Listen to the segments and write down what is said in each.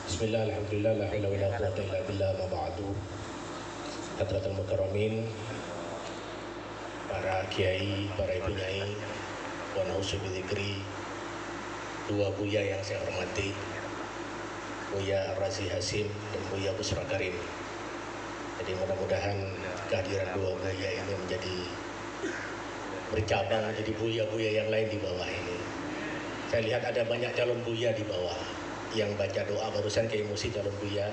Bismillah, alhamdulillah, la haula wala quwwata illa billah, ma ba'du. Hadratul mukarramin, para kiai, para ibu nyai, wa na'udzu bidzikri, dua buya yang saya hormati, Buya Razi Hasim dan Buya Busra Karim. Jadi mudah-mudahan kehadiran dua buya ini menjadi bercabang jadi buya-buya yang lain di bawah ini. Saya lihat ada banyak calon buya di bawah yang baca doa barusan Kiai Musi calon buya,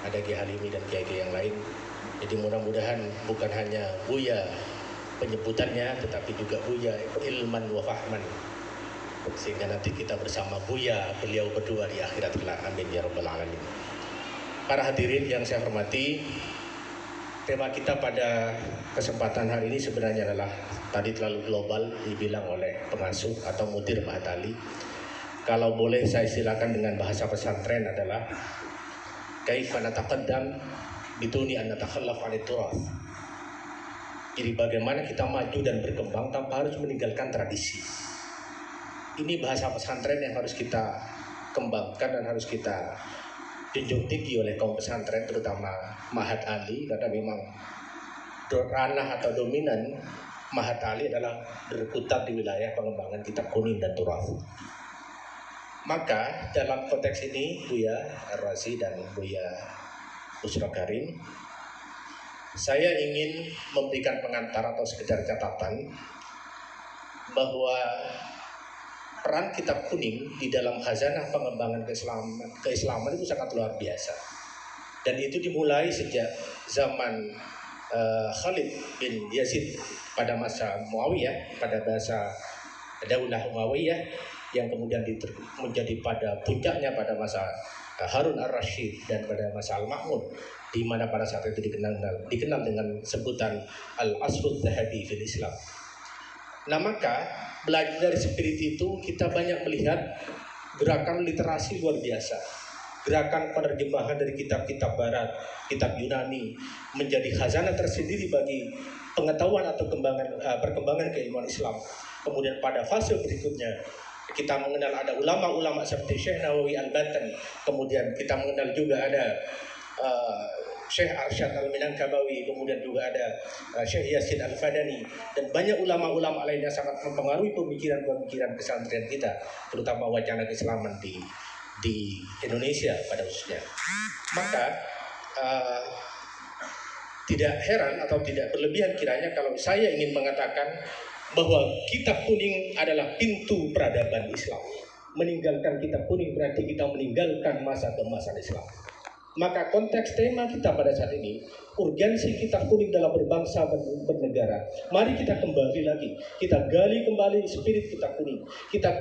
ada Kiai Halimi dan Kiai-Kiai yang lain. Jadi mudah-mudahan bukan hanya buya penyebutannya, tetapi juga buya ilman wa fahman, sehingga nanti kita bersama buya beliau berdua di akhirat kelak. Amin ya rabbal alamin. Para hadirin yang saya hormati, tema kita pada kesempatan hari ini sebenarnya adalah tadi terlalu global dibilang oleh pengasuh atau mudir Mahat Ali. Kalau boleh saya silakan dengan bahasa pesantren adalah kaifa nataqaddam biduni an natakhallaf 'anit turath. Jadi bagaimana kita maju dan berkembang tanpa harus meninggalkan tradisi. Ini bahasa pesantren yang harus kita kembangkan dan harus kita junjung tinggi oleh kaum pesantren, terutama Mahat Ali, karena memang ranah atau dominan Mahat Ali adalah berputar di wilayah pengembangan kitab kuning dan turath. Maka dalam konteks ini Buya Razi dan Buya Busra Karim, saya ingin memberikan pengantar atau sekedar catatan bahwa peran kitab kuning di dalam khazanah pengembangan keislaman itu sangat luar biasa. Dan itu dimulai sejak zaman Khalid bin Yazid pada masa Muawiyah, pada masa Daulah Umayyah, yang kemudian menjadi pada puncaknya pada masa Harun ar-Rasyid dan pada masa Al-Ma'mun, di mana pada saat itu dikenal dengan sebutan Al-Asrul Zahabi fil Islam. Nah, maka belajar dari spirit itu kita banyak melihat gerakan literasi luar biasa, gerakan penerjemahan dari kitab-kitab barat, kitab Yunani menjadi khazanah tersendiri bagi pengetahuan atau perkembangan keilmuan Islam. Kemudian pada fase berikutnya kita mengenal ada ulama-ulama seperti Syekh Nawawi Al-Batan, kemudian kita mengenal juga ada Syekh Arsyad Al-Minangkabawi, kemudian juga ada Syekh Yasin Al-Fadani, dan banyak ulama-ulama lainnya sangat mempengaruhi pemikiran-pemikiran pesantren kita, terutama wacana keislaman di Indonesia pada khususnya. Maka tidak heran atau tidak berlebihan kiranya kalau saya ingin mengatakan bahwa kitab kuning adalah pintu peradaban Islam. Meninggalkan kitab kuning berarti kita meninggalkan masa keemasan Islam. Maka konteks tema kita pada saat ini, urgensi kitab kuning dalam berbangsa dan bernegara. Mari kita kembali lagi, kita gali kembali spirit kitab kuning. Kita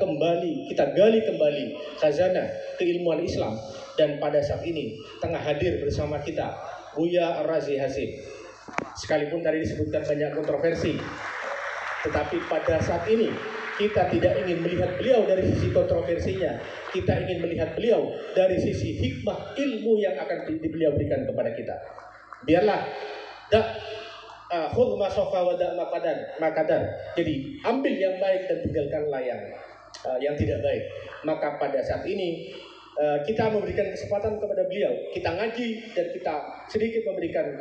gali kembali khazanah keilmuan Islam. Dan pada saat ini tengah hadir bersama kita Buya Razi Hasim. Sekalipun tadi disebutkan banyak kontroversi, tetapi pada saat ini kita tidak ingin melihat beliau dari sisi kontroversinya. Kita ingin melihat beliau dari sisi hikmah ilmu yang akan beliau berikan kepada kita. Biarlah khudh ma safa wa da' makadar. Jadi ambil yang baik dan tinggalkanlah yang tidak baik. Maka pada saat ini kita memberikan kesempatan kepada beliau. Kita ngaji dan kita sedikit memberikan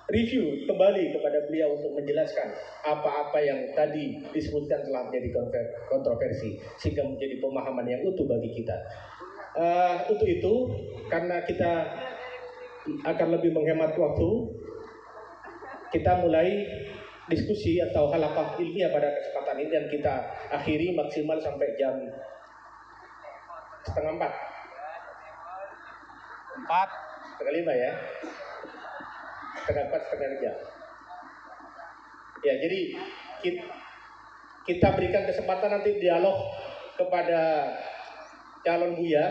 review kembali kepada beliau untuk menjelaskan apa-apa yang tadi disebutkan telah menjadi kontroversi, sehingga menjadi pemahaman yang utuh bagi kita. Untuk itu, karena kita akan lebih menghemat waktu, kita mulai diskusi atau halaqah ilmiah pada kesempatan ini, dan kita akhiri maksimal sampai jam 4:30. 4:45 ya. 4:30 jam. Ya, jadi kita berikan kesempatan nanti dialog kepada calon buya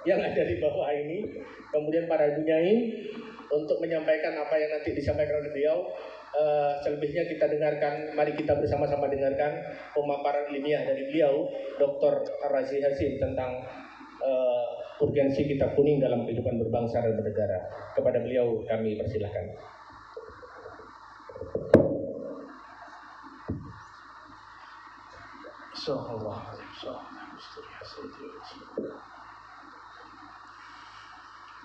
yang ada di bawah ini, kemudian para bunyai untuk menyampaikan apa yang nanti disampaikan oleh beliau. Selebihnya kita dengarkan, mari kita bersama-sama dengarkan pemaparan ilmiah dari beliau, Dr. Razi Hasim, tentang urgensi kitab kuning dalam kehidupan berbangsa dan bernegara. Kepada beliau kami persilahkan.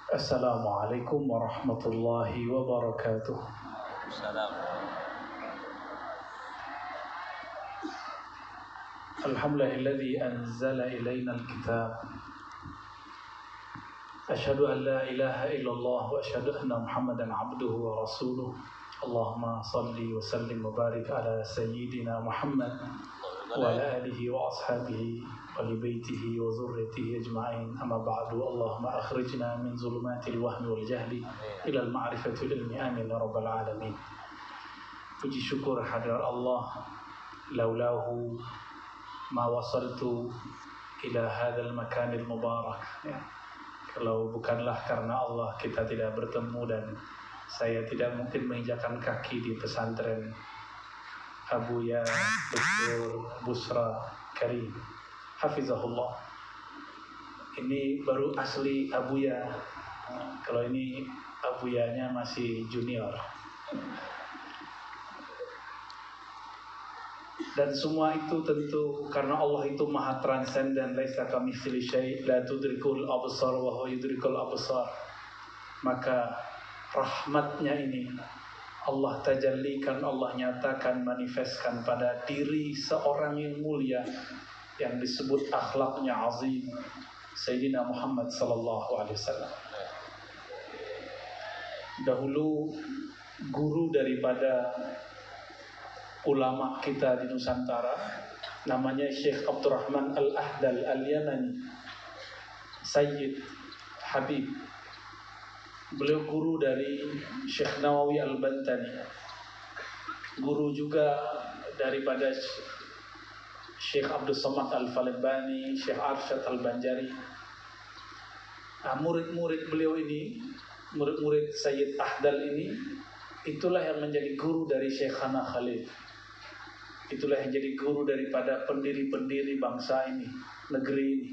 Assalamualaikum warahmatullahi wabarakatuh. Alhamdulillahilladzi anzala ilaina alkitab. Asyhadu an la ilaha illallah wa asyhadu anna Muhammadan abduhu wa rasuluh. Allahumma salli wa sallim wa barik ala sayyidina Muhammad wa ala alihi wa ashabihi wa li baitihi wa zurriyyatihi ajma'in. Amma ba'du. Allahumma akhrijna min zulumatil wahmi wal jahli ila al-ma'rifati wal ilmi. Amin ya rabbal alamin. Puji syukur hadirat Allah, laulahu ma wasaltu ila hadzal makanil mubarak. Ya. Kalau bukanlah karena Allah kita tidak bertemu, dan saya tidak mungkin menginjakan kaki di pesantren Abuya Dr. Busra Karim Hafizahullah. Ini baru asli Abuya. Kalau ini Abuyanya masih junior. Dan semua itu tentu karena Allah itu maha transenden, laisa kamitslihi syai', la tudrikul absar wa huwa yudrikul absar. Maka rahmatnya ini Allah tajallikan, Allah nyatakan, manifestkan pada diri seorang yang mulia yang disebut akhlaknya azim, Sayyidina Muhammad sallallahu alaihi wasallam. Dahulu guru daripada ulama kita di Nusantara namanya Syekh Abdurrahman Al-Ahdal Al-Yamani, Sayyid Habib. Beliau guru dari Syekh Nawawi Al-Bantani, guru juga daripada Syekh Abdul Somad Al-Falibani, Syekh Arsyad Al-Banjari. Murid-murid beliau ini, murid-murid Sayyid Ahdal ini, itulah yang menjadi guru dari Syekhana Khalil. Itulah yang jadi guru daripada pendiri-pendiri bangsa ini, negeri ini,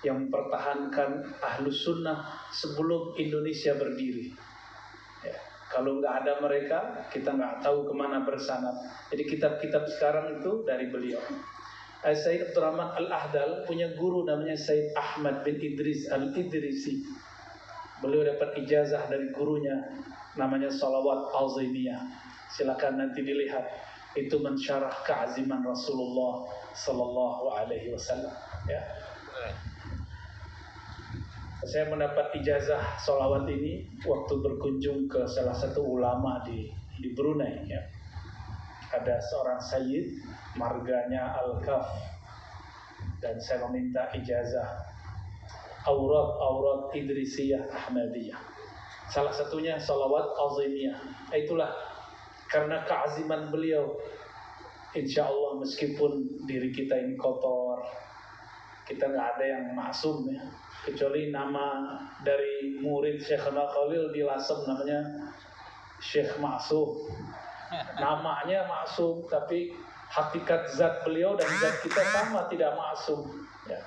yang mempertahankan Ahlus Sunnah sebelum Indonesia berdiri. Ya, kalau nggak ada mereka, kita nggak tahu kemana bersanad. Jadi kitab-kitab sekarang itu dari beliau. Sayyid Abdurrahman Al-Ahdal punya guru namanya Sayyid Ahmad bin Idris Al-Idrisi. Beliau dapat ijazah dari gurunya namanya Salawat Azimiyah. Silakan nanti dilihat. Itu mensyarah keaziman Rasulullah sallallahu alaihi wasallam, ya. Saya mendapat ijazah salawat ini waktu berkunjung ke salah satu ulama di Brunei, ya. Ada seorang sayyid marganya Al-Kaf, dan saya meminta ijazah aurat Idrisiyah Ahmadiyah. Salah satunya salawat azimiyah. Itulah karena keaziman beliau, insya Allah meskipun diri kita ini kotor, kita nggak ada yang maksum, ya. Kecuali nama dari murid Syekhana Khalil di Lasem namanya Syekh Maksum. Namanya maksum, tapi hakikat zat beliau dan zat kita sama, tidak maksum, ya.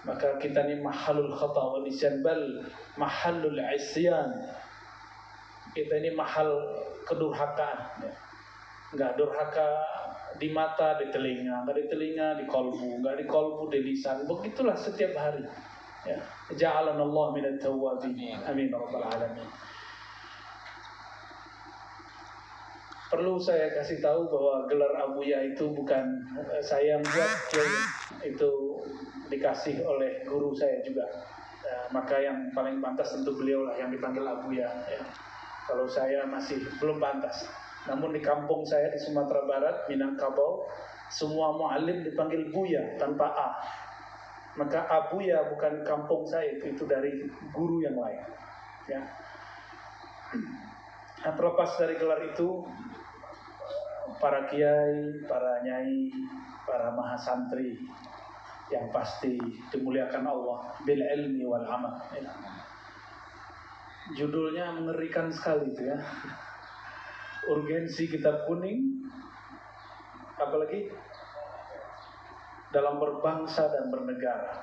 Maka kita ini mahalul khata wa nisyan, bal mahalul isyan. Kita ini mahal kedurhakaan, ya. Nggak durhaka di mata, di telinga, nggak di telinga, di kolbu, nggak di kolbu, di lisan. Begitulah setiap hari, ya. Ja'alanallahu minat tawwabin. Amin ya rabbal alamin. Perlu saya kasih tahu bahwa gelar Abuya itu bukan saya yang buat, itu dikasih oleh guru saya juga. Maka yang paling pantas tentu beliau lah yang dipanggil Abuya, ya. Kalau saya masih belum pantas. Namun di kampung saya di Sumatera Barat, Minangkabau, semua mu'alim dipanggil Buya tanpa A. Maka Abuya bukan kampung saya, itu dari guru yang lain, ya. Nah, terlepas dari gelar itu, para kiai, para nyai, para mahasantri yang pasti dimuliakan Allah bil ilmi wal amal, ya. Judulnya mengerikan sekali itu, ya. Urgensi kitab kuning, apalagi dalam berbangsa dan bernegara.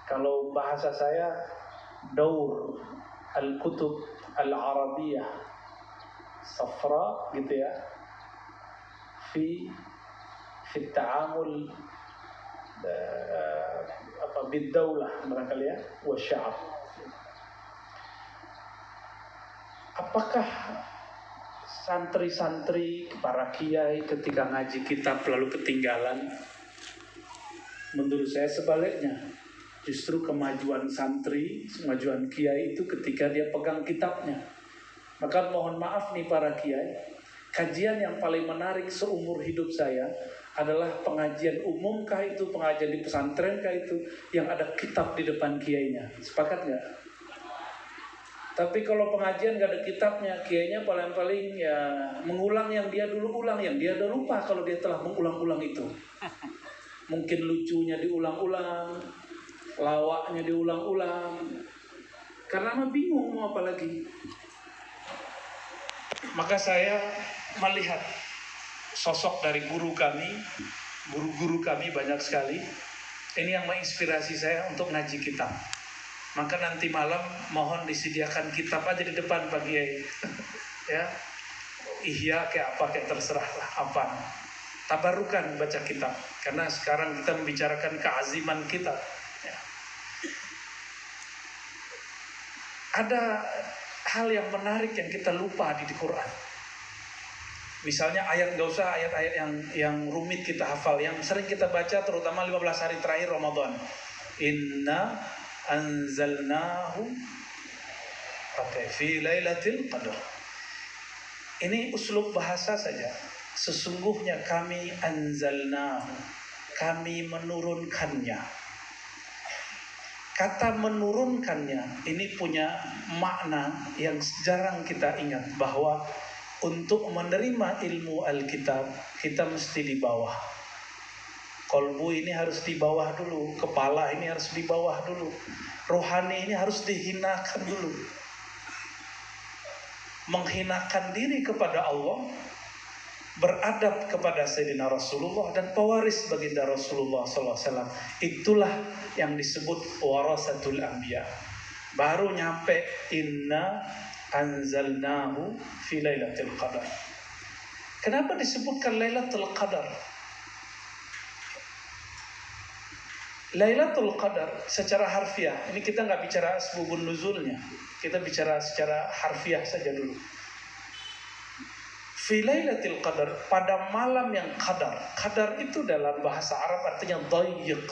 Kalau bahasa saya, daur al-kutub al-arabiyah safra, gitu ya, fi ta'amul bid-daulah barangkali, ya, wa sya'ab. apakah santri-santri, para kiai ketika ngaji kitab lalu ketinggalan? Menurut saya sebaliknya. Justru kemajuan santri, kemajuan kiai itu ketika dia pegang kitabnya. Maka mohon maaf nih para kiai, kajian yang paling menarik seumur hidup saya adalah pengajian umum kah itu, pengajian di pesantren kah itu, yang ada kitab di depan kiainya. Sepakat nggak? Tapi kalau pengajian nggak ada kitabnya, kiainya paling-paling ya mengulang yang dia dulu ulang, yang dia udah lupa kalau dia telah mengulang-ulang itu. Mungkin lucunya diulang-ulang, lawaknya diulang-ulang, karena mah bingung mau apa lagi. Maka saya melihat sosok dari guru kami, guru-guru kami banyak sekali. Ini yang menginspirasi saya untuk ngaji kitab. Maka nanti malam mohon disediakan kitab aja di depan Pak Kiai. Ya, ihya kayak apa kayak terserah lah apa. Tabarukan baca kitab, karena sekarang kita membicarakan keaziman kita. Ya. Ada hal yang menarik yang kita lupa di Quran. Misalnya ayat, gak usah ayat-ayat yang rumit kita hafal, yang sering kita baca terutama 15 hari terakhir Ramadan. Inna anzalnahu fi lailatul qadar. Ini uslub bahasa saja. Sesungguhnya kami anzalnahu, kami menurunkannya. Kata menurunkannya ini punya makna yang jarang kita ingat, bahwa untuk menerima ilmu Alkitab kita mesti di bawah. Kolbu ini harus di bawah dulu, kepala ini harus di bawah dulu, rohani ini harus dihinakan dulu. Menghinakan diri kepada Allah, beradab kepada Sayyidina Rasulullah dan pewaris baginda Rasulullah SAW. Itulah yang disebut warasatul anbiya. Baru nyampe inna anzalnahu fi lailatul qadar. Kenapa disebutkan Lailatul Qadar? Lailatul Qadar secara harfiah, ini kita nggak bicara asbabun nuzulnya, kita bicara secara harfiah saja dulu. Fi lailatul qadar, pada malam yang qadar. Qadar itu dalam bahasa Arab artinya dayyiq.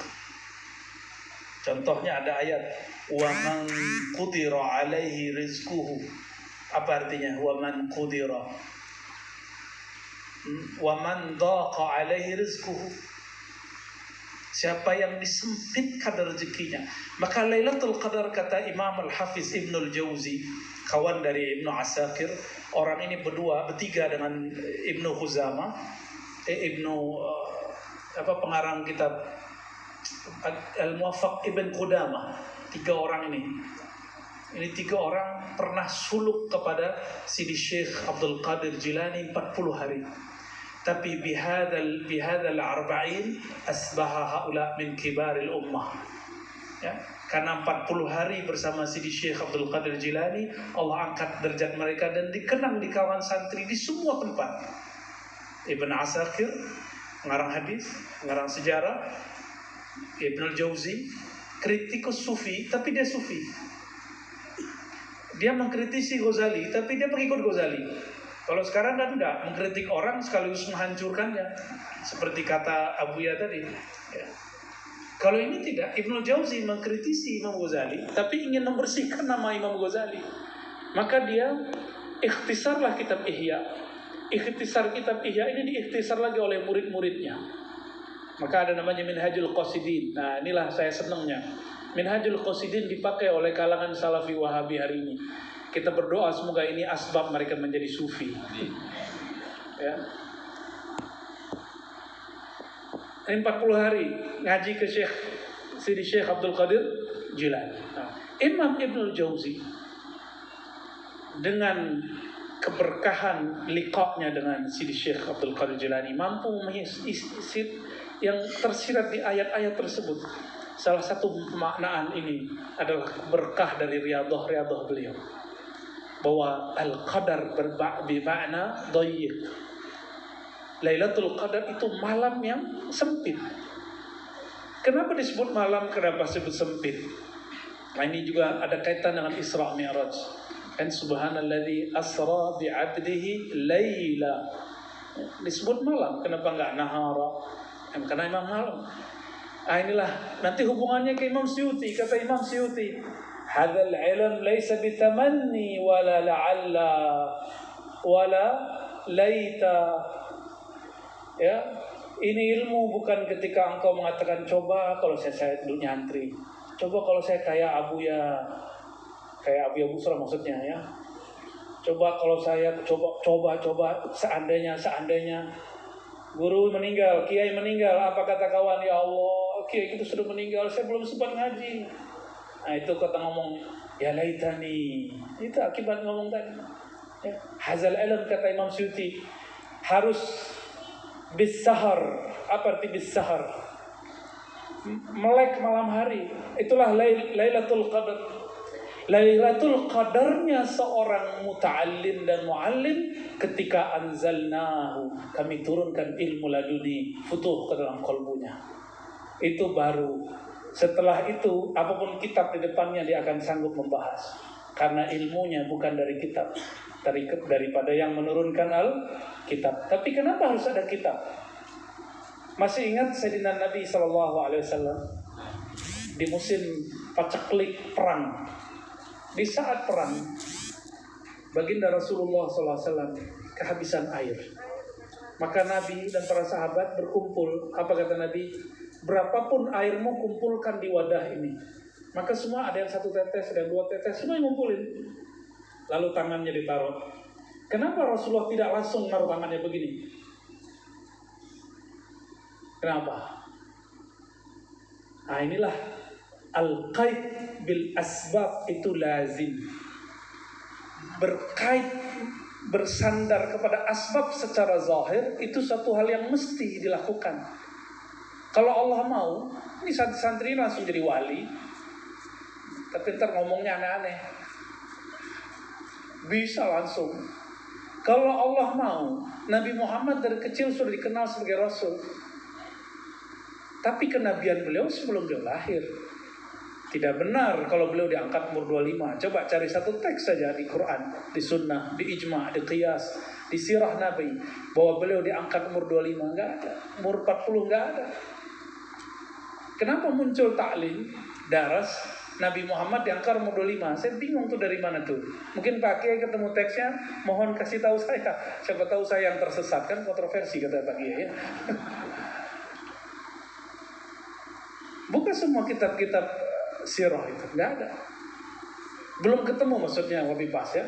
Contohnya ada ayat wa man qudira alaihi rizquhu. Apa artinya wa man qudira? Wa man daqa alaihi rizquhu. Siapa yang disempitkan rezekinya. Maka Lailatul Qadar, kata Imam Al-Hafiz Ibnul Jauzi, kawan dari Ibnu Asakir, orang ini bertiga dengan Ibnu Khuzamah, pengarang kitab Al-Muwaffaq Ibn Qudamah. 3 orang ini. Ini 3 orang pernah suluk kepada Sidi Syekh Abdul Qadir Jilani 40 hari. Tapi bihadal arba'in asbaha haula min kibaril ummah. Ya, karena 40 hari bersama Sidi Syekh Abdul Qadir Jilani, Allah angkat derajat mereka dan dikenang di kalangan santri di semua tempat. Ibn Asakir, pengarang hadis, pengarang sejarah. Ibnul Jauzi, kritikus sufi, tapi dia sufi. Dia mengkritisi Ghazali, tapi dia pengikut Ghazali. Kalau sekarang kan enggak, mengkritik orang sekaligus menghancurkannya, seperti kata Abuya tadi. Ya. Kalau ini tidak, Ibnul Jauzi mengkritisi Imam Ghazali, tapi ingin membersihkan nama Imam Ghazali. Maka dia ikhtisarlah kitab Ihya. Ikhtisar kitab Ihya ini diikhtisar lagi oleh murid-muridnya. Maka ada namanya Minhajul Qasidin. Nah, inilah saya senangnya. Minhajul Qasidin dipakai oleh kalangan Salafi Wahabi hari ini. Kita berdoa semoga ini asbab mereka menjadi sufi. Ya. Ini 40 hari ngaji ke Sidi Syekh Abdul Qadir Jilani. Nah, Imam Ibnul Jauzi dengan keberkahan liqa'nya dengan Sidi Syekh Abdul Qadir Jilani mampu yang tersirat di ayat-ayat tersebut. Salah satu pemaknaan ini adalah berkah dari riyadhah beliau. Bahwa Al-Qadar bermakna dayyiq. Lailatul Qadar itu malam yang sempit. Kenapa disebut malam? Kenapa disebut sempit? Nah, ini juga ada kaitan dengan Isra Mi'raj. Kan subhanalladzi asra bi'abdihi laila. Disebut malam, kenapa enggak nahara? Karena Imam malam. Inilah nanti hubungannya ke Imam Suyuti. Kata Imam Suyuti, hadzal ilm laysa bitamanni wala la'alla wala laita. Ya, ini ilmu bukan ketika engkau mengatakan coba kalau saya dulu nyantri, coba kalau saya kayak Abuya Busra maksudnya ya, coba kalau saya coba seandainya guru meninggal, kiai meninggal, apa kata kawan, ya Allah kiai itu sudah meninggal, saya belum sempat ngaji. Nah itu kata ngomong ya laitani, itu akibat ngomong tadi ya. Hazal ilm kata Imam Suyuti harus bisahar. Apa arti bisahar? Melek malam hari. Itulah Lailatul Qadar. Lailatul Qadarnya seorang muta'allim dan mu'allim ketika anzalnahu, kami turunkan ilmu laduni futuh ke dalam qalbunya. Itu baru. Setelah itu apapun kitab di depannya dia akan sanggup membahas, karena ilmunya bukan dari kitab, daripada yang menurunkan Al-Kitab. Tapi kenapa harus ada kitab? Masih ingat Sayyidina Nabi SAW di musim paceklik perang, di saat perang baginda Rasulullah SAW kehabisan air, maka Nabi dan para sahabat berkumpul. Apa kata Nabi? Berapapun airmu kumpulkan di wadah ini. Maka semua ada yang 1 tetes, ada yang 2 tetes, semua yang ngumpulin. Lalu tangannya ditaruh. Kenapa Rasulullah tidak langsung naruh tangannya begini? Kenapa? Nah inilah al-qaid bil asbab itu lazim. Berkait, bersandar kepada asbab secara zahir itu satu hal yang mesti dilakukan. Kalau Allah mau, ini santri langsung jadi wali. Tapi ntar ngomongnya aneh-aneh. Bisa langsung. Kalau Allah mau, Nabi Muhammad dari kecil sudah dikenal sebagai Rasul. Tapi kenabian beliau sebelum beliau lahir. Tidak benar kalau beliau diangkat umur 25. Coba cari satu teks saja di Quran, di Sunnah, di Ijma', di Qiyas, di Sirah Nabi, bahwa beliau diangkat umur 25. Enggak ada. Umur 40 enggak ada. Kenapa muncul taklim, daras, Nabi Muhammad diangkat umur 25? Saya bingung tuh dari mana tuh. Mungkin Pak Kiai ketemu teksnya, mohon kasih tahu saya. Siapa tahu saya yang tersesat, kan kontroversi kata Pak Kiai ya. Bukan semua kitab-kitab sirah itu, nggak ada. Belum ketemu maksudnya Wabi Pas ya.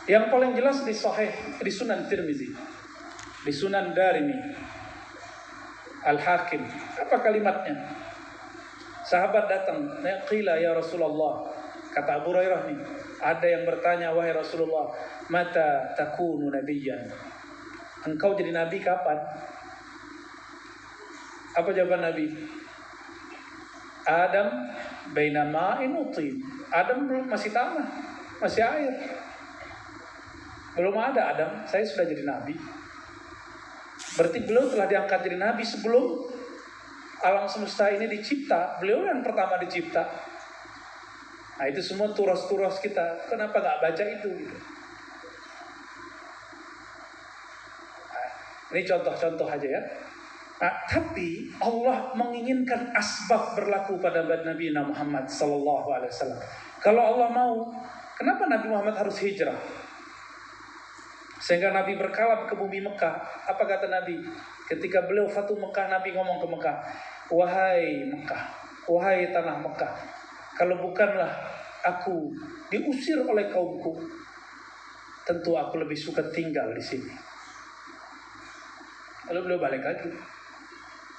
Yang paling jelas di Sahih, di Sunan Tirmizi, di Sunan Darimi, Al-Hakim. Apa kalimatnya? Sahabat datang, qila ya Rasulullah. Kata Abu Hurairah nih, ada yang bertanya, wahai Rasulullah, mata takunu nabiyyan? Engkau jadi nabi kapan? Apa jawaban Nabi? Adam baina ma'in wa tin. Adam belum, masih tanah, masih air. Belum ada Adam, saya sudah jadi nabi. Berarti beliau telah diangkat jadi nabi sebelum alam semesta ini dicipta. Beliau yang pertama dicipta. Nah itu semua turas-turas kita. Kenapa nggak baca itu? Nah, ini contoh-contoh aja ya. Nah, tapi Allah menginginkan asbab berlaku pada Nabi Muhammad SAW. Kalau Allah mau, kenapa Nabi Muhammad harus hijrah? Sehingga Nabi berkalap ke bumi Mekah. Apa kata Nabi? Ketika beliau Fatu Mekah, Nabi ngomong ke Mekah, wahai Mekah, wahai tanah Mekah, kalau bukanlah aku diusir oleh kaumku, tentu aku lebih suka tinggal di sini. Lalu beliau balik lagi.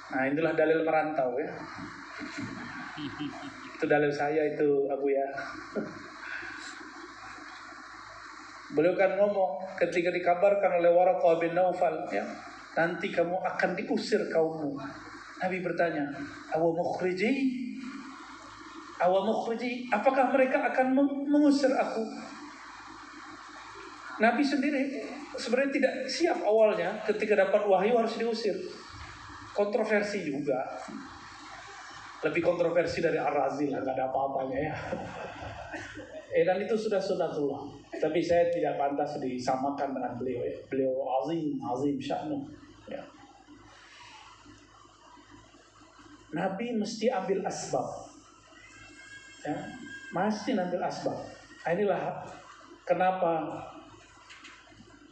Nah itulah dalil merantau ya. Itu dalil saya itu Abu ya. Beliau kan ngomong ketika dikabarkan oleh Waraqah bin Naufal ya, nanti kamu akan diusir kaummu. Nabi bertanya, awa mukhriji? Apakah mereka akan mengusir aku? Nabi sendiri sebenarnya tidak siap awalnya ketika dapat wahyu harus diusir. Kontroversi juga. Lebih kontroversi dari Ar-Razi lah, nggak ada apa-apanya ya. Dan itu sudah sunatullah. Tapi saya tidak pantas disamakan dengan beliau ya. Beliau azim sya'nuh ya. Nabi mesti ambil asbab ya. Mesti ambil asbab. Inilah kenapa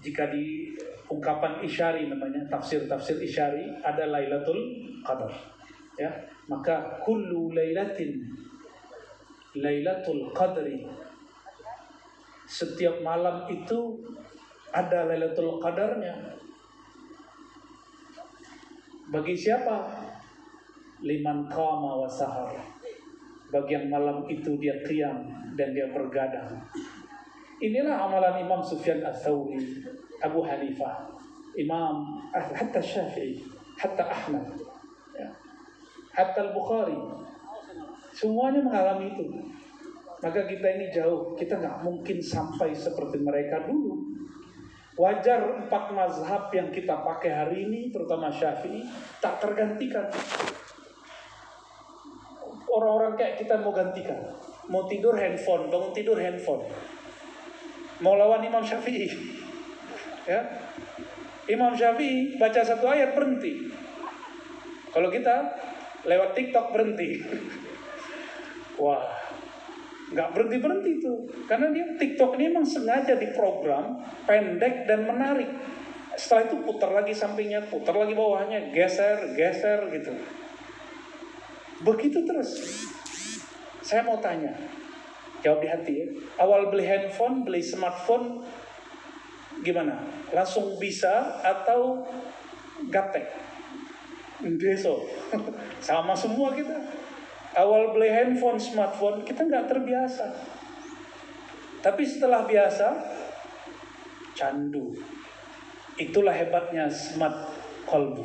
jika di ungkapan Isyari namanya tafsir Isyari ada Lailatul Qadar ya, maka kullu Lailatul Qadri, setiap malam itu ada Lailatul Qadarnya. Bagi siapa? Liman qama wa sahar, bagi yang malam itu dia qiyam dan dia bergadang. Inilah amalan Imam Sufyan Ats-Tsauri, Abu Hanifah, Imam hatta Syafi'i, hatta Ahmad ya, hatta Al-Bukhari, semuanya mengalami itu. Maka kita ini jauh, kita nggak mungkin sampai seperti mereka dulu. Wajar 4 mazhab yang kita pakai hari ini, terutama Syafi'i, tak tergantikan. Orang-orang kayak kita mau gantikan, mau tidur handphone, bangun tidur handphone, mau lawan Imam Syafi'i ya. Imam Syafi'i baca 1 ayat berhenti, kalau kita lewat TikTok berhenti. Wah, nggak berhenti itu, karena dia TikTok ini memang sengaja diprogram pendek dan menarik. Setelah itu putar lagi sampingnya, putar lagi bawahnya, geser gitu. Begitu terus. Saya mau tanya, jawab di hati ya. Awal beli handphone, beli smartphone gimana? Langsung bisa atau gaptek? Deso. Sama semua kita. Awal beli handphone, smartphone, kita nggak terbiasa. Tapi setelah biasa, candu. Itulah hebatnya smart kolbu.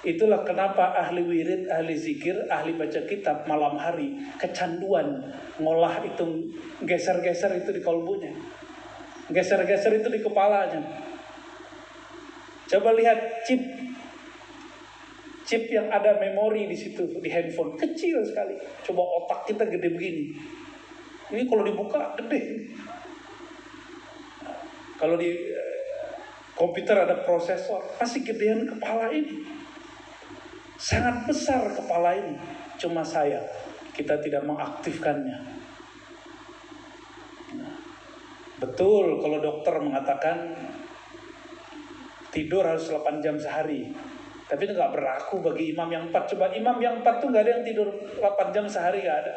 Itulah kenapa ahli wirid, ahli zikir, ahli baca kitab malam hari kecanduan ngolah itu, geser-geser itu di kolbunya, geser-geser itu di kepalanya. Coba lihat chip yang ada memori di situ di handphone, kecil sekali. Coba otak kita gede begini. Ini kalau dibuka gede. Kalau di komputer ada prosesor, masih gedean kepala ini. Sangat besar kepala ini. Cuma kita tidak mengaktifkannya. Betul kalau dokter mengatakan tidur harus 8 jam sehari. Tapi itu gak berlaku bagi imam yang 4. Coba imam yang 4 tuh gak ada yang tidur 8 jam sehari, gak ada.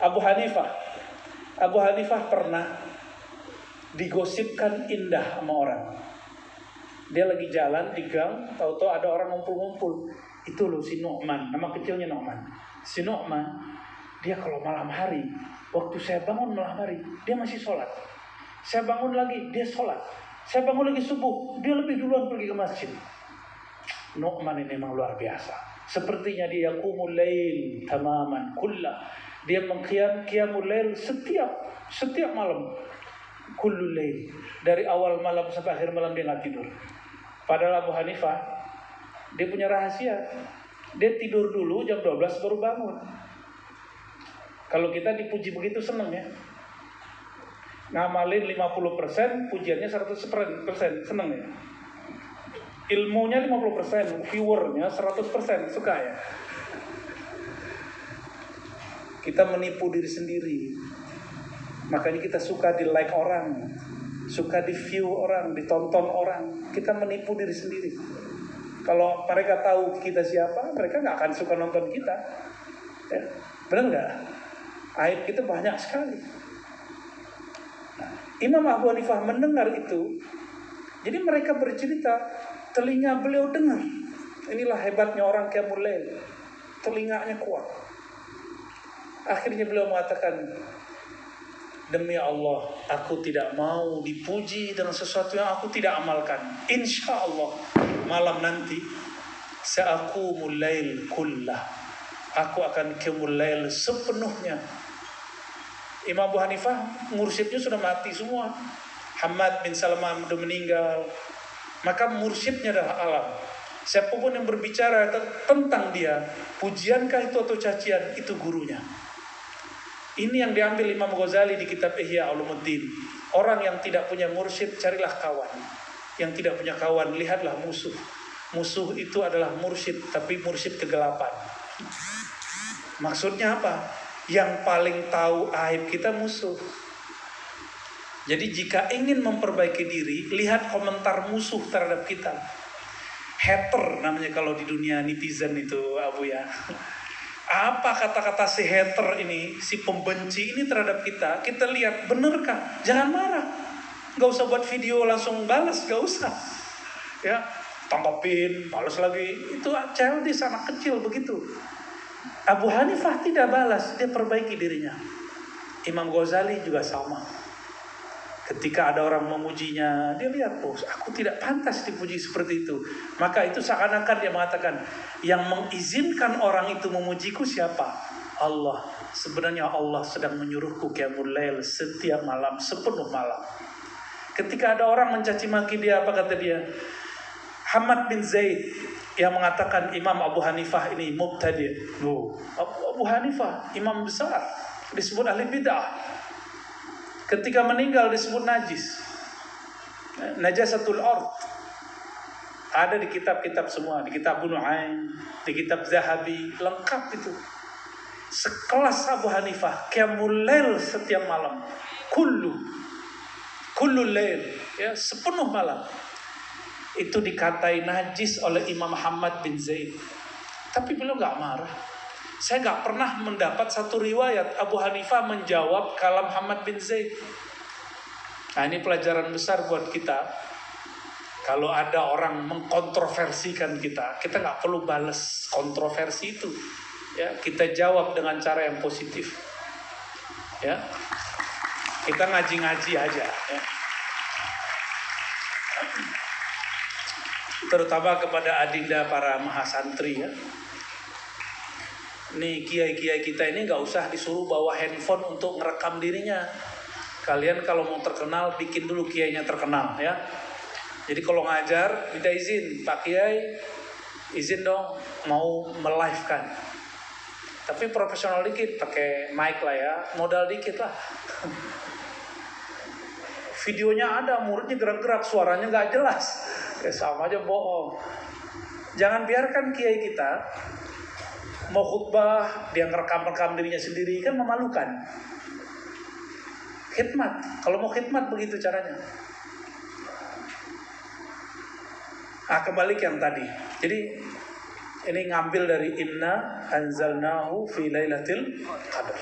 Abu Hanifah pernah digosipkan indah sama orang. Dia lagi jalan di gang, tahu-tahu ada orang ngumpul-ngumpul. Itu loh si Nu'man, nama kecilnya Nu'man. Si Nu'man, dia kalau malam hari, waktu saya bangun malam hari, dia masih sholat. Saya bangun lagi, dia sholat. Saya bangun lagi subuh, dia lebih duluan pergi ke masjid. Nu'man ini memang luar biasa. Sepertinya dia qumul lail tamaman kullah. Dia qiyamul lail setiap malam. Kullul lail. Dari awal malam sampai akhir malam dia nggak tidur. Padahal Abu Hanifah, dia punya rahasia. Dia tidur dulu jam 12 baru bangun. Kalau kita dipuji begitu seneng ya. Ngamalin 50%, pujiannya 100%, seneng ya. Ilmunya 50%, viewernya 100%, suka ya. Kita menipu diri sendiri. Makanya kita suka di like orang, suka di view orang, ditonton orang. Kita menipu diri sendiri. Kalau mereka tahu kita siapa, mereka nggak akan suka nonton kita. Ya, benar nggak? Aib kita banyak sekali. Nah, Imam Abu Hanifah mendengar itu, jadi mereka bercerita, telinga beliau dengar. Inilah hebatnya orang qiyamul lail, telinganya kuat. Akhirnya beliau mengatakan, demi Allah, aku tidak mau dipuji dengan sesuatu yang aku tidak amalkan. Insya Allah, malam nanti, sa'aqumul lail kullah. Aku akan qiyamul lail sepenuhnya. Imam Abu Hanifah, mursyidnya sudah mati semua. Hamad bin Salman sudah meninggal. Maka mursyidnya adalah alam. Siapapun yang berbicara tentang dia, pujiankah itu atau cacian, itu gurunya. Ini yang diambil Imam Ghazali di kitab Ihya Ulumuddin. Orang yang tidak punya mursyid, carilah kawan. Yang tidak punya kawan, lihatlah musuh. Musuh itu adalah mursyid, tapi mursyid kegelapan. Maksudnya apa? Yang paling tahu aib kita musuh. Jadi jika ingin memperbaiki diri, lihat komentar musuh terhadap kita. Hater namanya kalau di dunia netizen itu, Abu ya. Apa kata-kata si hater ini, si pembenci ini terhadap kita? Kita lihat, benarkah? Jangan marah. Gak usah buat video langsung balas, gak usah. Ya, tanggapin, balas lagi. Itu childish, anak kecil begitu. Abu Hanifah tidak balas, dia perbaiki dirinya. Imam Ghazali juga sama. Ketika ada orang memujinya, dia lihat, oh aku tidak pantas dipuji seperti itu. Maka itu seakan-akan dia mengatakan, yang mengizinkan orang itu memujiku siapa? Allah. Sebenarnya Allah sedang menyuruhku qiyamul lail setiap malam, sepenuh malam. Ketika ada orang mencaci maki dia, apa kata dia? Hamad bin Zaid yang mengatakan Imam Abu Hanifah ini mubtadi'. Abu Hanifah, imam besar, disebut ahli bid'ah. Ketika meninggal disebut najis. Najasatul ard. Ada di kitab-kitab semua, di kitab Ibnu Nu'aim, di kitab Zahabi, lengkap itu. Sekelas Abu Hanifah, qiyamul lail setiap malam. Kullul lail, ya, sepenuh malam. Itu dikatai najis oleh Imam Muhammad bin Zaid. Tapi beliau enggak marah. Saya nggak pernah mendapat satu riwayat Abu Hanifah menjawab kalam Hamad bin Zaid. Nah ini pelajaran besar buat kita. Kalau ada orang mengkontroversikan kita nggak perlu balas kontroversi itu. Ya, kita jawab dengan cara yang positif. Ya, kita ngaji-ngaji aja. Ya. Terutama kepada adinda para mahasantri ya. Nih kiai-kiai kita ini nggak usah disuruh bawa handphone untuk ngerekam dirinya. Kalian kalau mau terkenal bikin dulu kiainya terkenal ya. Jadi kalau ngajar minta izin, Pak Kiai izin dong mau melive-kan. Tapi profesional dikit, pakai mic lah ya, modal dikit lah. Videonya ada, muridnya gerak-gerak, suaranya nggak jelas, ya sama aja bohong. Jangan biarkan kiai kita mau khutbah, dia ngerekam-rekam dirinya sendiri, kan memalukan. Khidmat, kalau mau khidmat begitu caranya. Kembali ke yang tadi. Jadi ini ngambil dari inna anzalnahu fi lailatul qadar.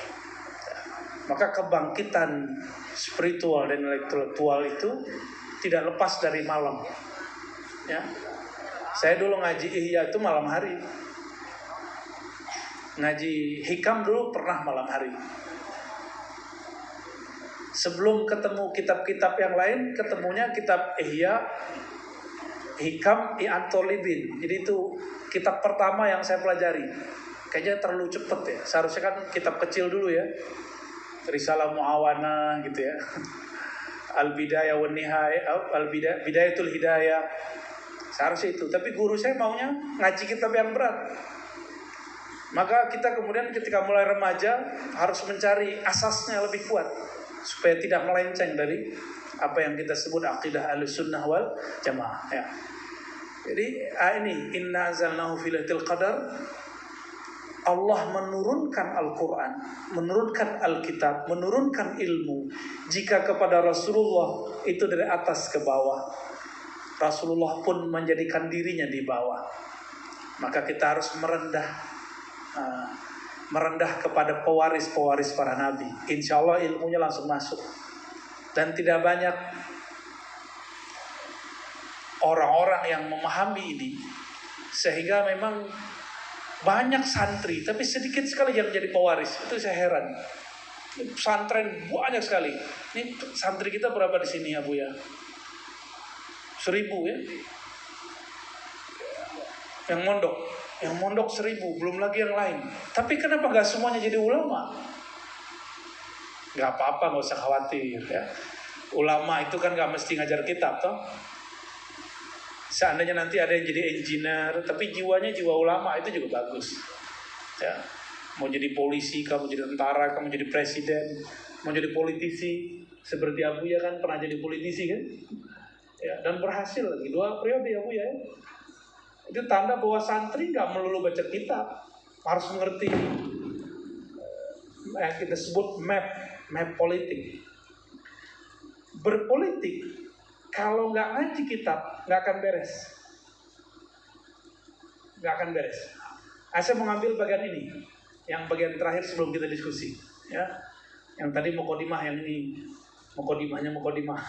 Maka kebangkitan spiritual dan intelektual itu tidak lepas dari malam. Ya. Saya dulu ngaji Ihya itu malam hari. Ngaji hikam dulu pernah malam hari. Sebelum ketemu kitab-kitab yang lain, ketemunya kitab Ihya, Hikam I'an-Tolibin. Jadi itu kitab pertama yang saya pelajari. Kayaknya terlalu cepet ya. Seharusnya kan kitab kecil dulu ya. Risalah Mu'awana gitu ya. Al-Bidayah wa Nihayah, Bidayatul Hidayah. Seharusnya itu. Tapi guru saya maunya ngaji kitab yang berat. Maka kita kemudian ketika mulai remaja harus mencari asasnya lebih kuat supaya tidak melenceng dari apa yang kita sebut akidah Ahlussunnah wal Jamaah ya. Jadi ini inna anzalnahu fi lailatul qadar. Allah menurunkan Al-Qur'an, menurunkan Alkitab, menurunkan ilmu jika kepada Rasulullah itu dari atas ke bawah. Rasulullah pun menjadikan dirinya di bawah. Maka kita harus merendah kepada pewaris-pewaris para nabi. Insya Allah ilmunya langsung masuk. Dan tidak banyak orang-orang yang memahami ini. Sehingga memang banyak santri, tapi sedikit sekali yang jadi pewaris. Itu saya heran. Pesantren banyak sekali. Ini santri kita berapa di sini ya Bu ya? 1000 ya? Yang mondok 1000, belum lagi yang lain. Tapi kenapa gak semuanya jadi ulama? Gak apa-apa, gak usah khawatir ya. Ulama itu kan gak mesti ngajar kitab toh. Seandainya nanti ada yang jadi engineer, tapi jiwanya jiwa ulama, itu juga bagus ya. Mau jadi polisi, kamu jadi tentara, kamu jadi presiden, mau jadi politisi. Seperti Abuya kan pernah jadi politisi kan? Ya, dan berhasil lagi 2 periode Abuya. Itu tanda bahwa santri nggak melulu baca kitab, harus mengerti kita sebut map politik. Berpolitik kalau nggak ngaji kitab nggak akan beres. Saya mengambil bagian ini, yang bagian terakhir sebelum kita diskusi. Ya, yang tadi mukodimah, yang ini mukodimah.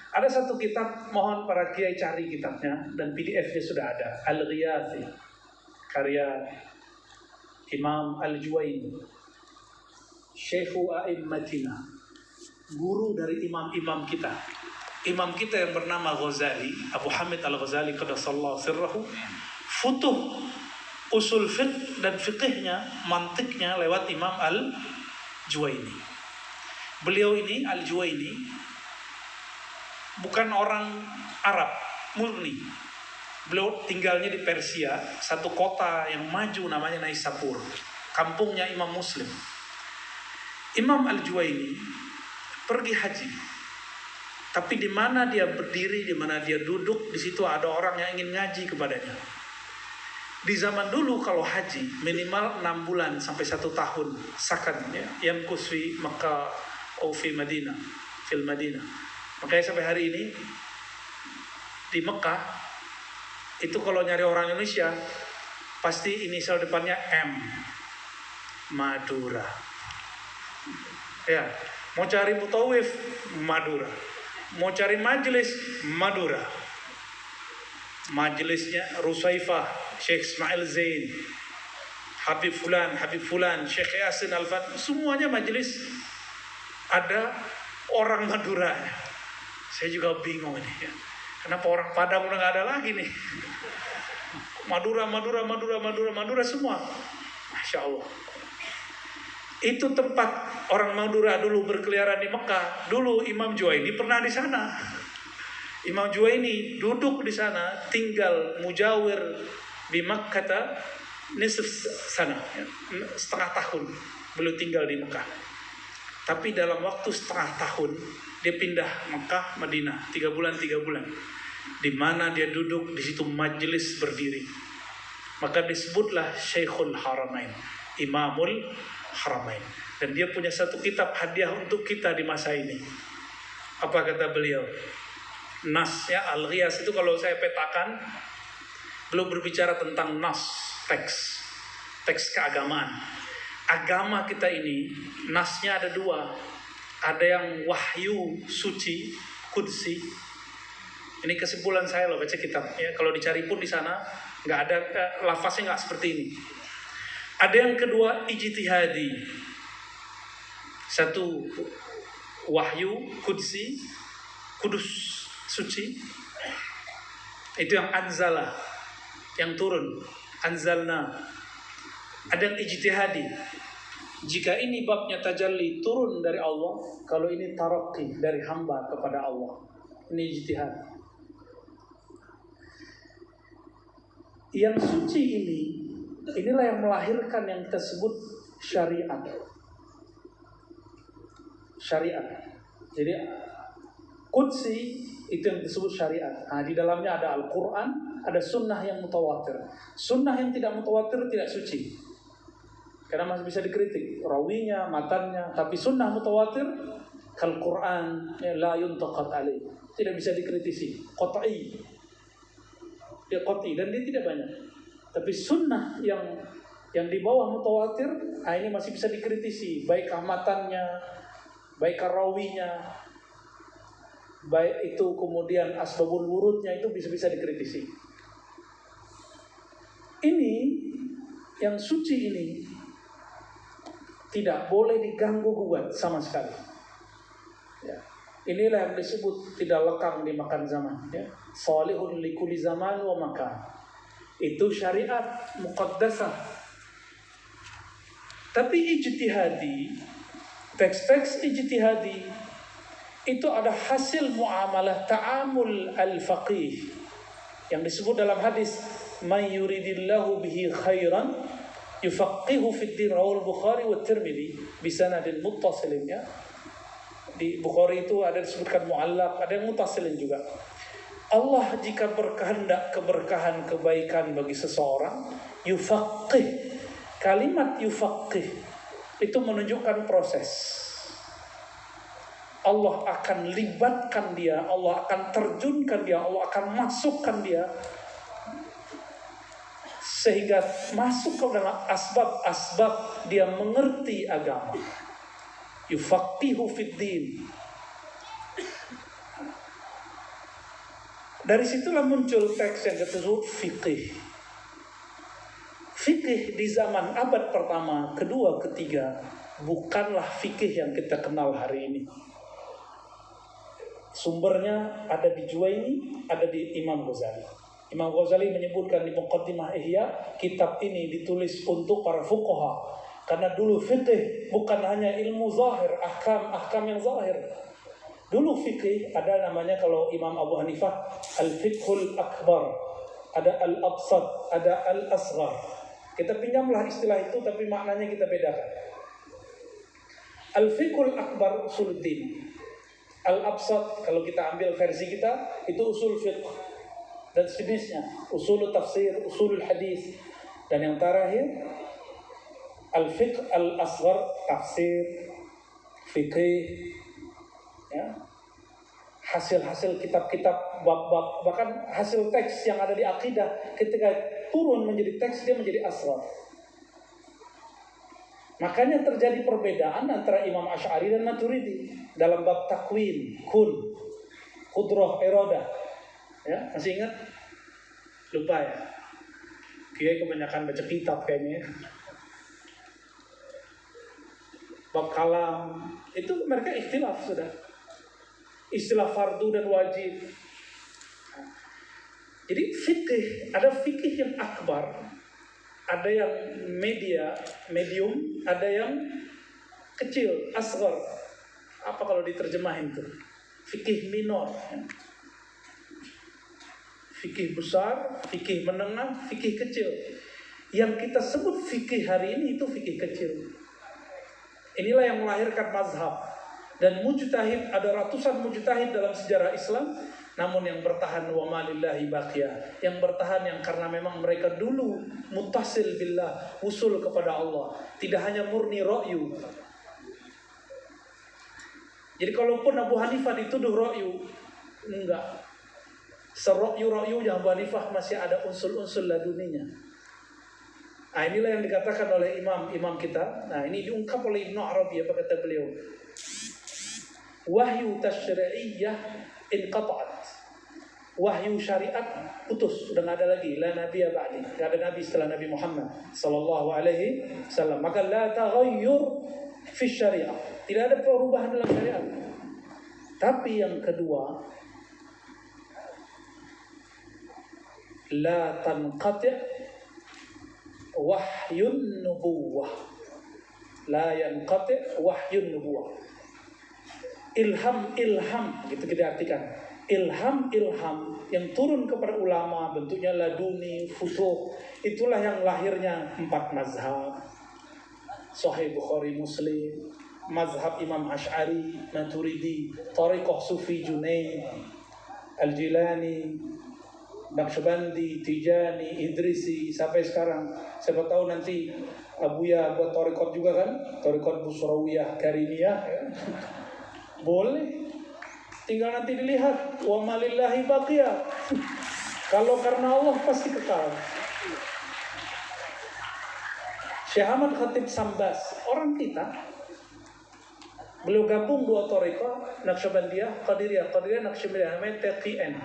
Ada satu kitab, mohon para kiai cari kitabnya, dan PDF-nya sudah ada. Al-Ghiyathi, karya Imam Al-Juwaini, Syekhu A'immatina, guru dari imam-imam kita. Imam kita yang bernama Ghazali, Abu Hamid Al-Ghazali qaddasallahu sirrahu, futuh usul fiqh dan fiqihnya, mantiknya lewat Imam Al-Juwaini. Beliau ini Al-Juwaini bukan orang Arab murni. Beliau tinggalnya di Persia, satu kota yang maju namanya Naisapur. Kampungnya Imam Muslim. Imam Al-Juwaini pergi haji. Tapi di mana dia berdiri, di mana dia duduk, di situ ada orang yang ingin ngaji kepadanya. Di zaman dulu kalau haji minimal 6 bulan sampai 1 tahun sakan, ya, yang kuswi Makkah atau fi Madinah, fil Madinah. Makanya sampai hari ini di Mekah itu kalau nyari orang Indonesia pasti inisial depannya M, Madura. Ya, mau cari mutawif Madura, mau cari majelis Madura. Majelisnya Rusaifah, Syekh Ismail Zain, Habib Fulan, Syekh Yasin Alfan, semuanya majelis ada orang Madura. Saya juga bingung ini. Kenapa orang Padang udah nggak ada lagi nih? Madura semua. Masya Allah. Itu tempat orang Madura dulu berkeliaran di Mekah. Dulu Imam Juwaini pernah di sana. Imam Juwaini duduk di sana, tinggal mujawir di Makkah nisf sana, setengah tahun beliau tinggal di Mekah. Tapi dalam waktu setengah tahun dia pindah Mekah, Madinah, 3 bulan. Di mana dia duduk, di situ majelis berdiri. Maka disebutlah Syekhul Haramain, Imamul Haramain. Dan dia punya satu kitab hadiah untuk kita di masa ini. Apa kata beliau? Nas, ya, Al-Ghiyas itu kalau saya petakan, belum berbicara tentang nas, teks keagamaan. Agama kita ini, nasnya ada 2. Ada yang wahyu suci, kudsi. Ini kesimpulan saya loh baca kitab. Ya, kalau dicari pun di sana nggak ada, lafaznya nggak seperti ini. Ada yang kedua ijtihadi. Satu wahyu kudsi, kudus suci. Itu yang anzala, yang turun. Anzalna. Ada yang ijtihadi. Jika ini babnya tajalli turun dari Allah, kalau ini tarakki dari hamba kepada Allah. Ini ijtihad. Yang suci inilah yang melahirkan yang kita sebut syariat. Jadi qudsi itu yang disebut syariat. Nah, di dalamnya ada Al-Quran, ada sunnah yang mutawatir. Sunnah yang tidak mutawatir tidak suci, karena masih bisa dikritik rawinya, matannya. Tapi sunnah mutawatir kal Quran la yuntaqat alaih, tidak bisa dikritisi, qat'i. Dia qat'i dan dia tidak banyak. Tapi sunnah yang di bawah mutawatir, ini masih bisa dikritisi, baik matannya, baik rawinya, baik itu kemudian asbabul wurudnya, itu bisa dikritisi. Ini yang suci ini tidak boleh diganggu gugat sama sekali. Ya. Inilah yang disebut tidak lekang dimakan zaman. Ya. Salihun likulli zaman wa makan. Itu syariat muqaddasah. Tapi ijtihadi, teks-teks ijtihadi itu ada hasil muamalah ta'amul al-faqih yang disebut dalam hadis, "May yuridillahu bihi khairan yufaqihu fid din, rawal Bukhari wa Tirmidzi bisanadin muttasilin ya. Di Bukhari itu ada disebutkan mu'allaq, ada yang muttasilin juga. Allah jika berkehendak keberkahan kebaikan bagi seseorang, yufaqih. Kalimat yufaqih itu menunjukkan proses. Allah akan libatkan dia, Allah akan terjunkan dia, Allah akan masukkan dia sehingga masuk ke dalam asbab-asbab dia mengerti agama. Yufaqihu fid din. Dari situlah muncul teks yang disebut fikih. Fikih di zaman abad pertama, kedua, ketiga bukanlah fikih yang kita kenal hari ini. Sumbernya ada di Juwaini, ada di Imam Ghazali. Imam Ghazali menyebutkan di Muqaddimah Ihya, kitab ini ditulis untuk para fuqaha. Karena dulu fikih bukan hanya ilmu zahir, ahkam yang zahir. Dulu fikih ada namanya, kalau Imam Abu Hanifah, al-fiqhul akbar, ada al-absat, ada al-asghar. Kita pinjamlah istilah itu tapi maknanya kita bedakan. Al-fiqhul akbar usuluddin. Al-absat kalau kita ambil versi kita itu usul fiqh dan sejenisnya, usul tafsir, usul hadis. Dan yang terakhir al-fiqh al-asghar, tafsir, fikih, ya, hasil-hasil kitab-kitab, bab-bab, bahkan hasil teks yang ada di akidah ketika turun menjadi teks dia menjadi asghar. Makanya terjadi perbedaan antara Imam Asy'ari dan Maturidi dalam bab takwin, qudrah, iradah. Ya, masih ingat? Lupa ya? Kiai kebanyakan baca kitab kayaknya. Bab kalam itu mereka ikhtilaf sudah. Istilah fardu dan wajib. Jadi fikih, ada fikih yang akbar, ada yang medium, ada yang kecil, asghar. Apa kalau diterjemahin tuh? Fikih minor. Fikih besar, fikih menengah, fikih kecil. Yang kita sebut fikih hari ini itu fikih kecil. Inilah yang melahirkan mazhab. Dan mujtahid, ada ratusan mujtahid dalam sejarah Islam, namun yang bertahan wa ma lillahi baqiyah, yang bertahan yang karena memang mereka dulu muttasil billah, usul kepada Allah, tidak hanya murni ra'yu. Jadi kalaupun Abu Hanifah dituduh ra'yu, enggak. Sera'yu-ra'yunya Abu Hanifah masih ada unsur-unsur laduninya. Nah, inilah yang dikatakan oleh imam kita. Nah, ini diungkap oleh Ibnu Arabi, apa kata beliau? Wahyu tasyri'iyah inqata'at. Wahyu syariat putus, sudah enggak ada lagi. La nabiyya ba'di. Enggak ada nabi setelah Nabi Muhammad sallallahu alaihi wasallam. Maka la taghayyur fi syariah. Tidak ada perubahan dalam syariat. Tapi yang kedua, la tanqati' wahyun nubuwah. La yanqati' wahyun nubuwah. Ilham gitu kita artikan. Ilham yang turun kepada ulama bentuknya laduni, futuh, itulah yang lahirnya 4 mazhab. Sahih Bukhari Muslim, mazhab Imam Asy'ari, Maturidi, Thariqah Sufi Junaid, Al-Jilani, Naqsyabandi, Tijani, Idrisi, sampai sekarang. Siapa tahu nanti Abuya buat Thariqah juga kan, Thariqah Busrawiyah, Karimiyah ya. Boleh, tinggal nanti dilihat wa malillahi baqiyah. Kalau karena Allah pasti kekal. Syekh Ahmad Khatib Sambas, orang kita, beliau gabung 2 thariqah, Naqsyabandiyah, Qadiriyah, Naqsyabandiyah, namanya TQN.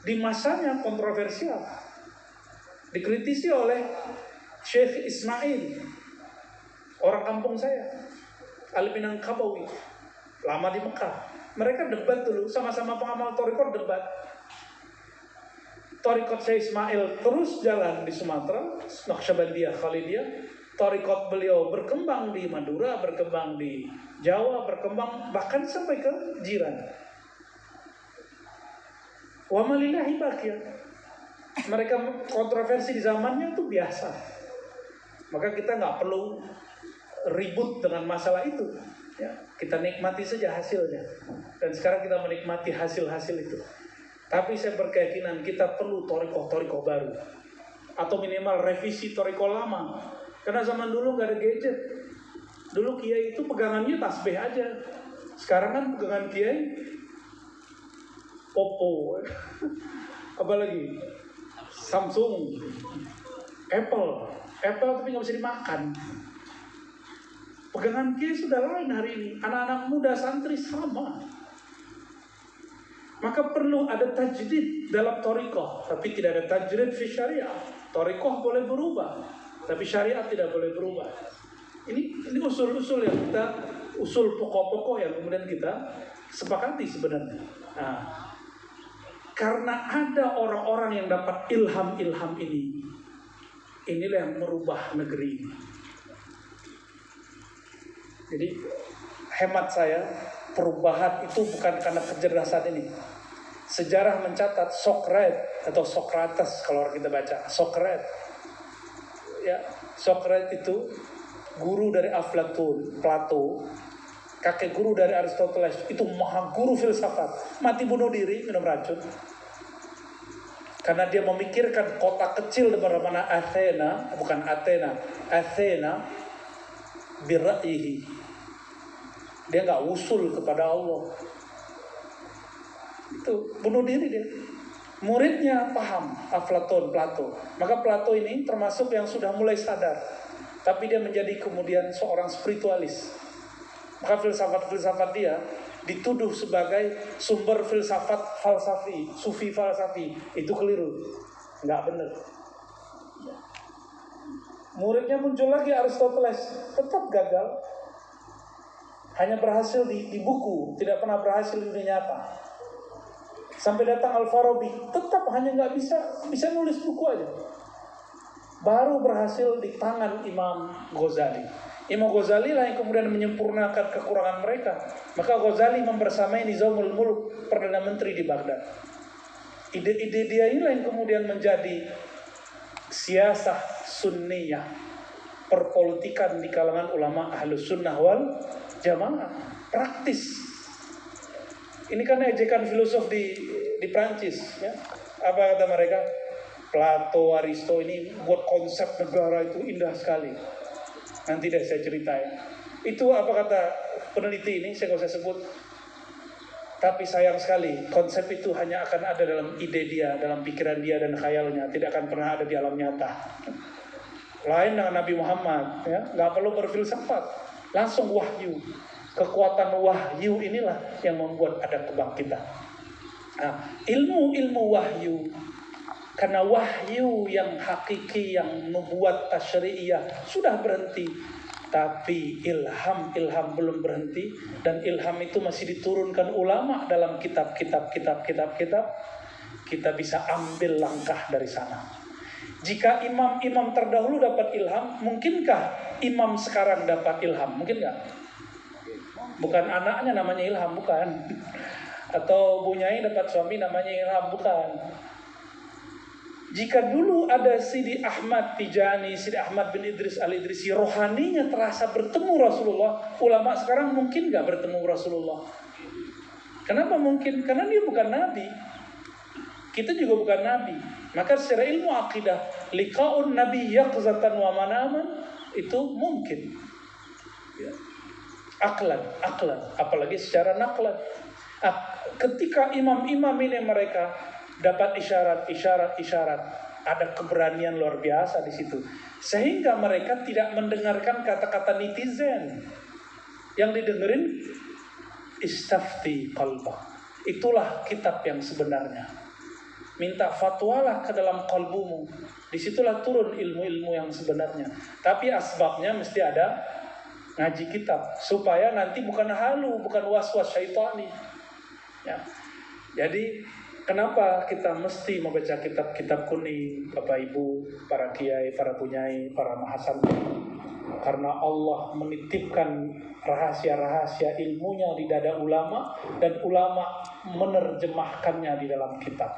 Di masanya kontroversial, dikritisi oleh Syekh Ismail, orang kampung saya, Al-Minangkabawi, lama di Mekah. Mereka debat dulu, sama-sama pengamal thariqah debat. Thariqah Syekh Ismail terus jalan di Sumatera, Naqsyabandiyah, Khalidiyah. Thariqah beliau berkembang di Madura, berkembang di Jawa, berkembang bahkan sampai ke jiran. Wa malillahi baqiyah. Mereka kontroversi di zamannya itu biasa. Maka kita nggak perlu ribut dengan masalah itu. Ya, kita nikmati saja hasilnya. Dan sekarang kita menikmati hasil-hasil itu. Tapi saya berkeyakinan kita perlu torikoh-torikoh baru. Atau minimal revisi torikoh lama. Karena zaman dulu nggak ada gadget. Dulu kiai itu pegangannya tasbih aja. Sekarang kan pegangan kiai Oppo, apalagi Samsung, Apple tapi nggak bisa dimakan. Pegangan kiai sudah lain hari ini. Anak-anak muda santri sama. Maka perlu ada tajdid dalam thariqah, tapi tidak ada tajdid fi syariah. Thariqah boleh berubah, tapi syariat tidak boleh berubah. Ini usul-usul yang kita, usul pokok-pokok yang kemudian kita sepakati sebenarnya. Nah, karena ada orang-orang yang dapat ilham-ilham ini, inilah yang merubah negeri ini. Jadi hemat saya, perubahan itu bukan karena kecerdasan ini. Sejarah mencatat Sokrates kalau orang kita baca Sokrates, ya, Sokrates itu guru dari Aflatun, Plato, kakek guru dari Aristoteles, itu maha guru filsafat, mati bunuh diri minum racun karena dia memikirkan kota kecil bernama Athena biraihi. Dia nggak usul kepada Allah, itu bunuh diri dia. Muridnya paham Plato. Maka Plato ini termasuk yang sudah mulai sadar, tapi dia menjadi kemudian seorang spiritualis. Maka filsafat dia dituduh sebagai sumber filsafat falsafi, sufi falsafi. Itu keliru, nggak benar. Muridnya muncul lagi Aristoteles, tetap gagal. Hanya berhasil di buku, tidak pernah berhasil di dunia nyata. Sampai datang Al-Farabi, tetap hanya nggak bisa nulis buku aja. Baru berhasil di tangan Imam Ghazali. Imam Ghazali lah yang kemudian menyempurnakan kekurangan mereka. Maka Ghazali membersamai Nizamul Mulk, Perdana Menteri di Baghdad. Ide-ide dia inilah yang kemudian menjadi siasah sunniyah, perpolitikan di kalangan ulama Ahlus Sunnah wal Jamaah, praktis. Ini kan ejekan filosof di Prancis, ya. Apa kata mereka? Plato, Aristo ini buat konsep negara itu indah sekali. Nanti deh saya ceritain. Itu apa kata peneliti ini, saya nggak usah sebut. Tapi sayang sekali, konsep itu hanya akan ada dalam ide dia, dalam pikiran dia dan khayalnya, tidak akan pernah ada di alam nyata. Lain dengan Nabi Muhammad, ya, nggak perlu berfilsafat, langsung wahyu. Kekuatan wahyu inilah yang membuat ada kebangkitan. Nah, ilmu wahyu, karena wahyu yang hakiki, yang membuat tasyri'iyah sudah berhenti. Tapi ilham belum berhenti. Dan ilham itu masih diturunkan ulama dalam kitab-kitab. Kita bisa ambil langkah dari sana. Jika imam-imam terdahulu dapat ilham, mungkinkah imam sekarang dapat ilham? Mungkin nggak? Bukan anaknya namanya ilham, bukan. Atau Bu Nyai dapat suami namanya ilham, bukan. Jika dulu ada Sidi Ahmad Tijani, Sidi Ahmad bin Idris Al-Idrisi, rohaninya terasa bertemu Rasulullah, ulama sekarang mungkin nggak bertemu Rasulullah? Kenapa mungkin? Karena dia bukan nabi. Kita juga bukan nabi. Maka secara ilmu akidah, liqa'un nabi yaqzatan wa manaman, itu mungkin. Ya. Aklan, apalagi secara naklan. Ketika imam-imam ini mereka dapat isyarat, ada keberanian luar biasa di situ, sehingga mereka tidak mendengarkan kata-kata netizen. Yang didengerin istafti qalbak. Itulah kitab yang sebenarnya. Minta fatwalah ke dalam kalbumu. Disitulah turun ilmu-ilmu yang sebenarnya. Tapi asbabnya mesti ada ngaji kitab, supaya nanti bukan halu, bukan was-was syaitani. Ya. Jadi kenapa kita mesti membaca kitab-kitab kuning, Bapak Ibu, para kiai, para punyai, para mahasantri? Karena Allah menitipkan rahasia-rahasia ilmunya di dada ulama, dan ulama menerjemahkannya di dalam kitab.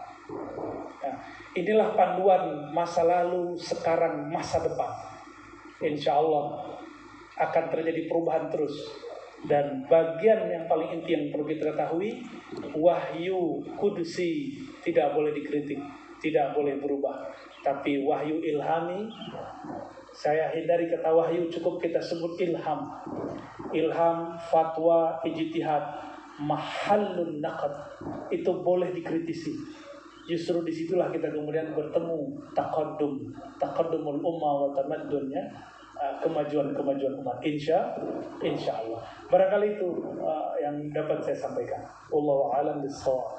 Ya. Inilah panduan masa lalu, sekarang, masa depan. insya Allah akan terjadi perubahan terus. Dan bagian yang paling inti yang perlu kita ketahui, wahyu kudusi tidak boleh dikritik, tidak boleh berubah. Tapi wahyu ilhami, saya hindari kata wahyu, cukup kita sebut ilham. Ilham, fatwa, ijtihad, mahallun naqad, itu boleh dikritisi. Justru disitulah kita kemudian bertemu taqaddumul ummah wa tamaddunnya, kemajuan umat, insya Allah. Barangkali itu yang dapat saya sampaikan. Wallahu a'lam bishawab.